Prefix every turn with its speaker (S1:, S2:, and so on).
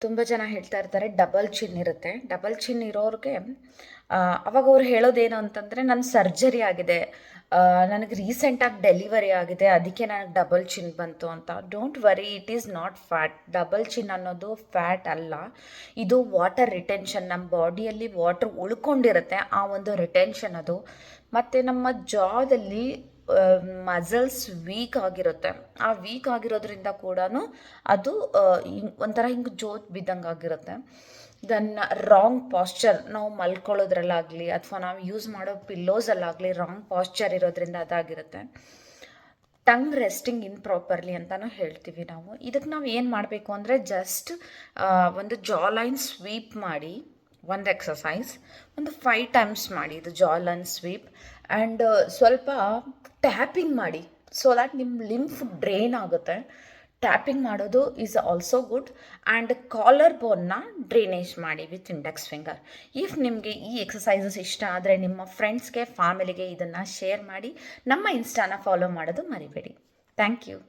S1: ತುಂಬ ಜನ ಹೇಳ್ತಾ ಇರ್ತಾರೆ ಡಬಲ್ ಚಿನ್ ಇರುತ್ತೆ. ಡಬಲ್ ಚಿನ್ ಇರೋರಿಗೆ ಅವಾಗ ಅವ್ರು ಹೇಳೋದೇನು ಅಂತಂದರೆ ನನ್ನ ಸರ್ಜರಿ ಆಗಿದೆ, ನನಗೆ ರೀಸೆಂಟಾಗಿ ಡೆಲಿವರಿ ಆಗಿದೆ, ಅದಕ್ಕೆ ನನಗೆ ಡಬಲ್ ಚಿನ್ ಬಂತು ಅಂತ. Don't worry, it is not fat. Double chin ಅನ್ನೋದು ಫ್ಯಾಟ್ ಅಲ್ಲ, ಇದು ವಾಟರ್ ರಿಟೆನ್ಷನ್. ನಮ್ಮ ಬಾಡಿಯಲ್ಲಿ ವಾಟರ್ ಉಳ್ಕೊಂಡಿರುತ್ತೆ, ಆ ಒಂದು ರಿಟೆನ್ಷನ್ ಅದು. ಮತ್ತು ನಮ್ಮ ಜಾದಲ್ಲಿ ಮಸಲ್ಸ್ ವೀಕ್ ಆಗಿರುತ್ತೆ. ಆ ವೀಕ್ ಆಗಿರೋದ್ರಿಂದ ಕೂಡ ಅದು ಒಂಥರ ಹಿಂಗೆ ಜೋತ್ ಬಿದ್ದಂಗೆ ಆಗಿರುತ್ತೆ. ದೆನ್ ರಾಂಗ್ ಪಾಶ್ಚರ್, ನಾವು ಮಲ್ಕೊಳ್ಳೋದ್ರಲ್ಲಾಗಲಿ ಅಥವಾ ನಾವು ಯೂಸ್ ಮಾಡೋ ಪಿಲ್ಲೋಸಲ್ಲಾಗಲಿ ರಾಂಗ್ ಪಾಶ್ಚರ್ ಇರೋದ್ರಿಂದ ಅದಾಗಿರುತ್ತೆ. ಟಂಗ್ ರೆಸ್ಟಿಂಗ್ ಇಂಪ್ರಾಪರ್ಲಿ ಅಂತಲೂ ಹೇಳ್ತೀವಿ ನಾವು. ಇದಕ್ಕೆ ನಾವು ಏನು ಮಾಡಬೇಕು ಅಂದರೆ ಜಸ್ಟ್ ಒಂದು ಜಾ ಲೈನ್ ಸ್ವೀಪ್ ಮಾಡಿ, ಒಂದು ಎಕ್ಸಸೈಸ್ ಒಂದು 5 ಟೈಮ್ಸ್ ಮಾಡಿ ಇದು ಜಾ ಲೈನ್ ಸ್ವೀಪ್. ಆ್ಯಂಡ್ ಸ್ವಲ್ಪ ಟ್ಯಾಪಿಂಗ್ ಮಾಡಿ, ಸೊ ದ್ಯಾಟ್ ನಿಮ್ಮ ಲಿಂಫ್ ಡ್ರೈನ್ ಆಗುತ್ತೆ. ಟ್ಯಾಪಿಂಗ್ ಮಾಡೋದು is also good. And collar ಬೋನ್ನ ಡ್ರೈನೇಜ್ ಮಾಡಿ ವಿತ್ ಇಂಡೆಕ್ಸ್ ಫಿಂಗರ್. ಇಫ್ ನಿಮಗೆ ಈ ಎಕ್ಸಸೈಸಸ್ ಇಷ್ಟ ಆದರೆ ನಿಮ್ಮ ಫ್ರೆಂಡ್ಸ್ಗೆ, ಫ್ಯಾಮಿಲಿಗೆ ಇದನ್ನು ಶೇರ್ ಮಾಡಿ. ನಮ್ಮ ಇನ್ಸ್ಟಾನ ಫಾಲೋ ಮಾಡೋದು ಮರಿಬೇಡಿ. Thank you.